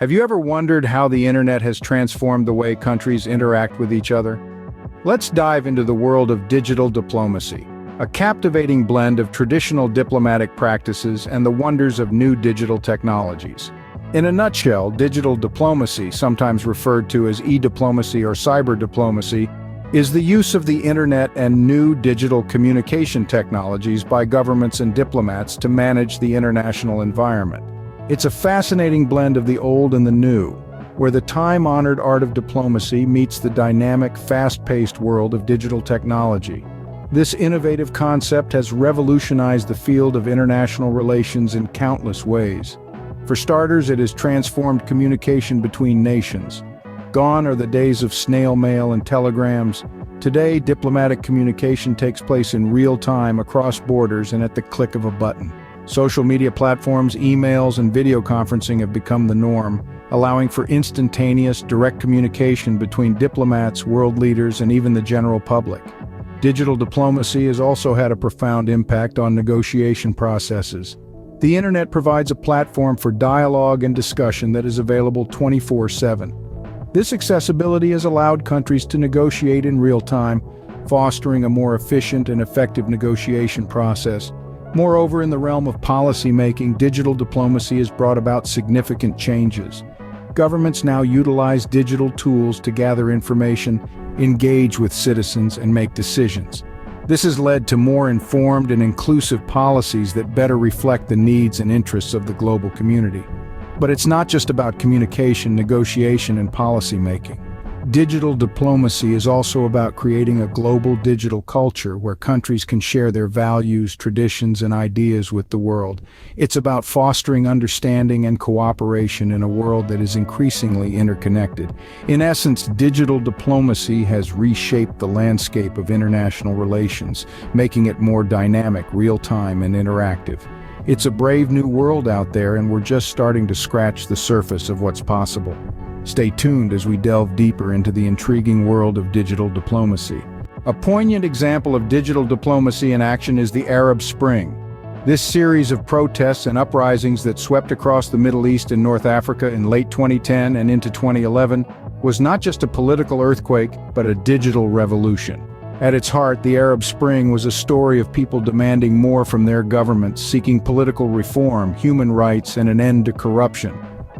Have you ever wondered how the internet has transformed the way countries interact with each other? Let's dive into the world of digital diplomacy, a captivating blend of traditional diplomatic practices and the wonders of new digital technologies. In a nutshell, digital diplomacy, sometimes referred to as e-diplomacy or cyber diplomacy, is the use of the internet and new digital communication technologies by governments and diplomats to manage the international environment. It's a fascinating blend of the old and the new, where the time-honored art of diplomacy meets the dynamic, fast-paced world of digital technology. This innovative concept has revolutionized the field of international relations in countless ways. For starters, it has transformed communication between nations. Gone are the days of snail mail and telegrams. Today, diplomatic communication takes place in real time across borders and at the click of a button. Social media platforms, emails, and video conferencing have become the norm, allowing for instantaneous, direct communication between diplomats, world leaders, and even the general public. Digital diplomacy has also had a profound impact on negotiation processes. The internet provides a platform for dialogue and discussion that is available 24/7. This accessibility has allowed countries to negotiate in real time, fostering a more efficient and effective negotiation process. Moreover, in the realm of policy-making, digital diplomacy has brought about significant changes. Governments now utilize digital tools to gather information, engage with citizens, and make decisions. This has led to more informed and inclusive policies that better reflect the needs and interests of the global community. But it's not just about communication, negotiation, and policy-making. Digital diplomacy is also about creating a global digital culture where countries can share their values, traditions, and ideas with the world. It's about fostering understanding and cooperation in a world that is increasingly interconnected. In essence, digital diplomacy has reshaped the landscape of international relations, making it more dynamic, real-time, and interactive. It's a brave new world out there, and we're just starting to scratch the surface of what's possible. Stay tuned as we delve deeper into the intriguing world of digital diplomacy. A poignant example of digital diplomacy in action is the Arab Spring. This series of protests and uprisings that swept across the Middle East and North Africa in late 2010 and into 2011 was not just a political earthquake, but a digital revolution. At its heart, the Arab Spring was a story of people demanding more from their governments, seeking political reform, human rights, and an end to corruption.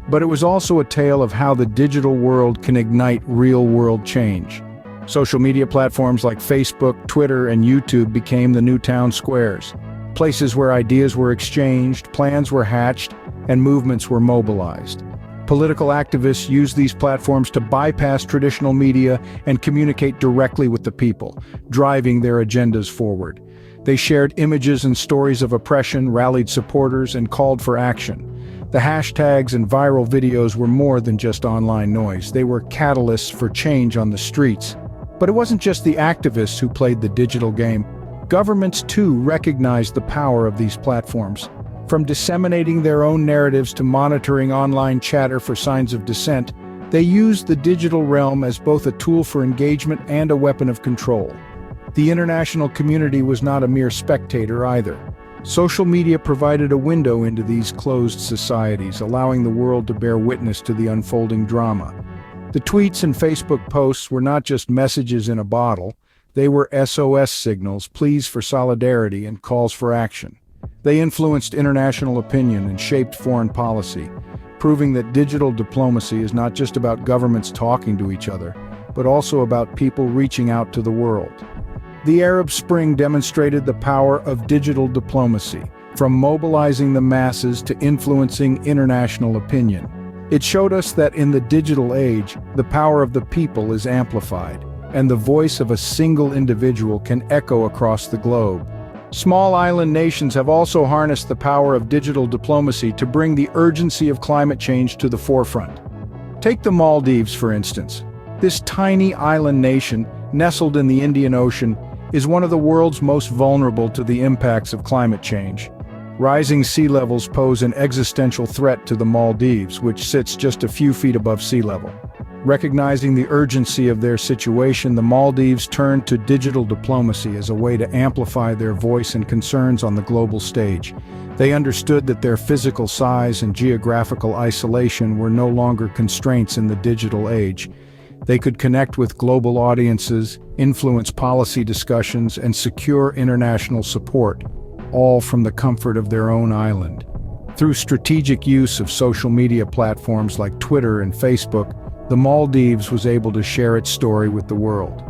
But it was also a tale of how the digital world can ignite real-world change. Social media platforms like Facebook, Twitter, and YouTube became the new town squares, places where ideas were exchanged, plans were hatched, and movements were mobilized. Political activists used these platforms to bypass traditional media and communicate directly with the people, driving their agendas forward. They shared images and stories of oppression, rallied supporters, and called for action. The hashtags and viral videos were more than just online noise. They were catalysts for change on the streets. But it wasn't just the activists who played the digital game. Governments too recognized the power of these platforms. From disseminating their own narratives to monitoring online chatter for signs of dissent, they used the digital realm as both a tool for engagement and a weapon of control. The international community was not a mere spectator either. Social media provided a window into these closed societies, allowing the world to bear witness to the unfolding drama. The tweets and Facebook posts were not just messages in a bottle, they were SOS signals, pleas for solidarity, and calls for action. They influenced international opinion and shaped foreign policy, proving that digital diplomacy is not just about governments talking to each other, but also about people reaching out to the world. The Arab Spring demonstrated the power of digital diplomacy, from mobilizing the masses to influencing international opinion. It showed us that in the digital age, the power of the people is amplified, and the voice of a single individual can echo across the globe. Small island nations have also harnessed the power of digital diplomacy to bring the urgency of climate change to the forefront. Take the Maldives, for instance. This tiny island nation, nestled in the Indian Ocean, is one of the world's most vulnerable to the impacts of climate change. Rising sea levels pose an existential threat to the Maldives, which sits just a few feet above sea level. Recognizing the urgency of their situation, the Maldives turned to digital diplomacy as a way to amplify their voice and concerns on the global stage. They understood that their physical size and geographical isolation were no longer constraints in the digital age. They could connect with global audiences, influence policy discussions, and secure international support, all from the comfort of their own island. Through strategic use of social media platforms like Twitter and Facebook, the Maldives was able to share its story with the world.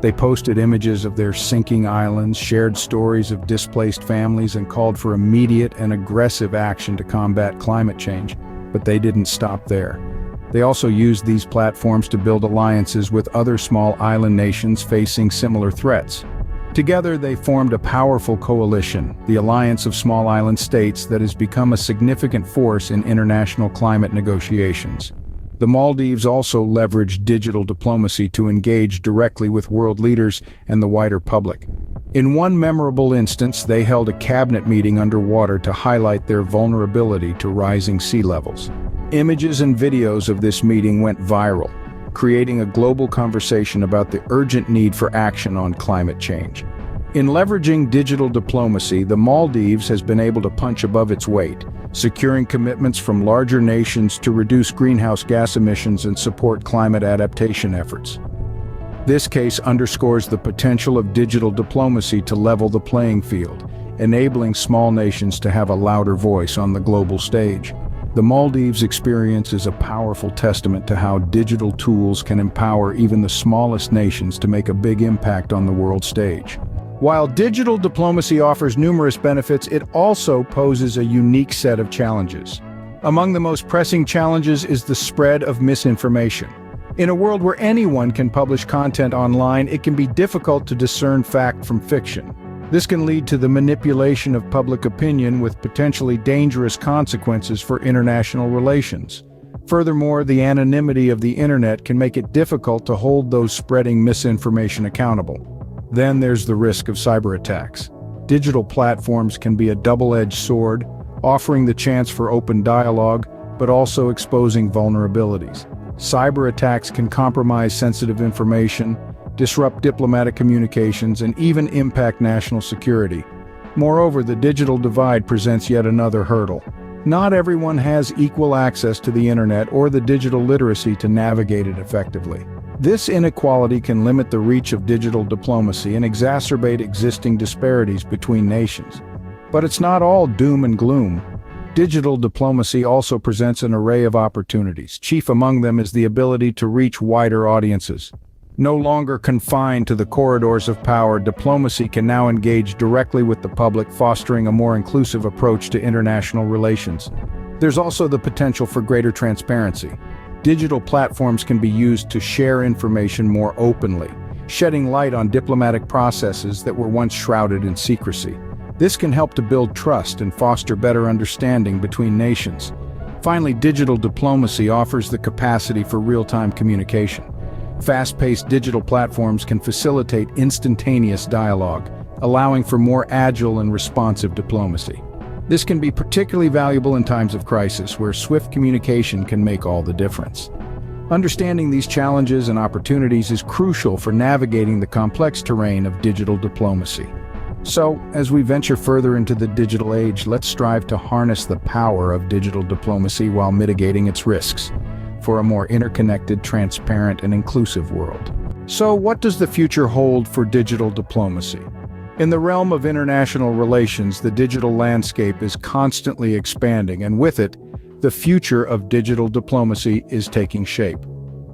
They posted images of their sinking islands, shared stories of displaced families, and called for immediate and aggressive action to combat climate change. But they didn't stop there. They also used these platforms to build alliances with other small island nations facing similar threats. Together, they formed a powerful coalition, the Alliance of Small Island States, that has become a significant force in international climate negotiations. The Maldives also leveraged digital diplomacy to engage directly with world leaders and the wider public. In one memorable instance, they held a cabinet meeting underwater to highlight their vulnerability to rising sea levels. Images and videos of this meeting went viral, creating a global conversation about the urgent need for action on climate change. In leveraging digital diplomacy, the Maldives has been able to punch above its weight, securing commitments from larger nations to reduce greenhouse gas emissions and support climate adaptation efforts. This case underscores the potential of digital diplomacy to level the playing field, enabling small nations to have a louder voice on the global stage. The Maldives' experience is a powerful testament to how digital tools can empower even the smallest nations to make a big impact on the world stage. While digital diplomacy offers numerous benefits, it also poses a unique set of challenges. Among the most pressing challenges is the spread of misinformation. In a world where anyone can publish content online, it can be difficult to discern fact from fiction. This can lead to the manipulation of public opinion with potentially dangerous consequences for international relations. Furthermore, the anonymity of the internet can make it difficult to hold those spreading misinformation accountable. Then there's the risk of cyber attacks. Digital platforms can be a double-edged sword, offering the chance for open dialogue, but also exposing vulnerabilities. Cyber attacks can compromise sensitive information, disrupt diplomatic communications, and even impact national security. Moreover, the digital divide presents yet another hurdle. Not everyone has equal access to the internet or the digital literacy to navigate it effectively. This inequality can limit the reach of digital diplomacy and exacerbate existing disparities between nations. But it's not all doom and gloom. Digital diplomacy also presents an array of opportunities. Chief among them is the ability to reach wider audiences. No longer confined to the corridors of power, diplomacy can now engage directly with the public, fostering a more inclusive approach to international relations. There's also the potential for greater transparency. Digital platforms can be used to share information more openly, shedding light on diplomatic processes that were once shrouded in secrecy. This can help to build trust and foster better understanding between nations. Finally, digital diplomacy offers the capacity for real-time communication. Fast-paced digital platforms can facilitate instantaneous dialogue, allowing for more agile and responsive diplomacy. This can be particularly valuable in times of crisis, where swift communication can make all the difference. Understanding these challenges and opportunities is crucial for navigating the complex terrain of digital diplomacy. So, as we venture further into the digital age, let's strive to harness the power of digital diplomacy while mitigating its risks, for a more interconnected, transparent, and inclusive world. So, what does the future hold for digital diplomacy? In the realm of international relations, the digital landscape is constantly expanding, and with it, the future of digital diplomacy is taking shape.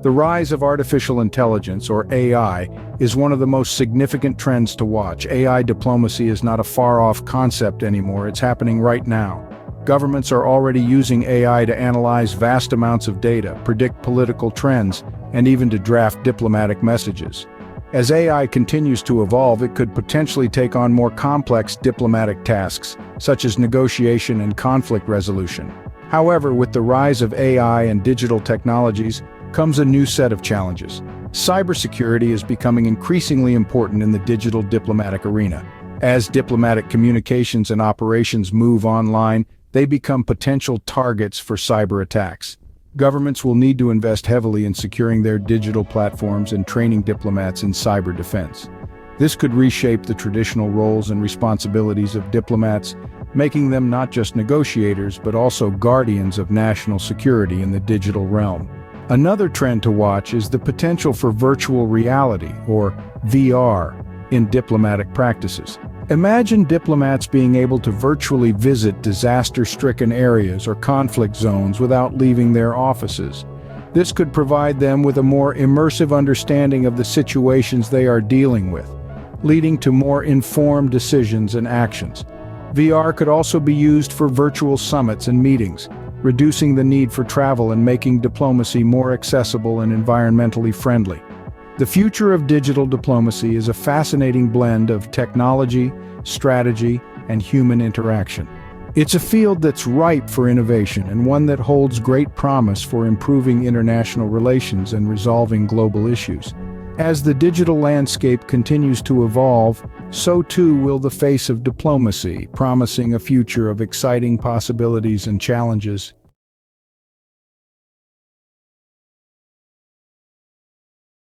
The rise of artificial intelligence, or AI, is one of the most significant trends to watch. AI diplomacy is not a far-off concept anymore, it's happening right now. Governments are already using AI to analyze vast amounts of data, predict political trends, and even to draft diplomatic messages. As AI continues to evolve, it could potentially take on more complex diplomatic tasks, such as negotiation and conflict resolution. However, with the rise of AI and digital technologies, comes a new set of challenges. Cybersecurity is becoming increasingly important in the digital diplomatic arena. As diplomatic communications and operations move online, they become potential targets for cyber attacks. Governments will need to invest heavily in securing their digital platforms and training diplomats in cyber defense. This could reshape the traditional roles and responsibilities of diplomats, making them not just negotiators but also guardians of national security in the digital realm. Another trend to watch is the potential for virtual reality, or VR, in diplomatic practices. Imagine diplomats being able to virtually visit disaster-stricken areas or conflict zones without leaving their offices. This could provide them with a more immersive understanding of the situations they are dealing with, leading to more informed decisions and actions. VR could also be used for virtual summits and meetings, reducing the need for travel and making diplomacy more accessible and environmentally friendly. The future of digital diplomacy is a fascinating blend of technology, strategy, and human interaction. It's a field that's ripe for innovation and one that holds great promise for improving international relations and resolving global issues. As the digital landscape continues to evolve, so too will the face of diplomacy, promising a future of exciting possibilities and challenges.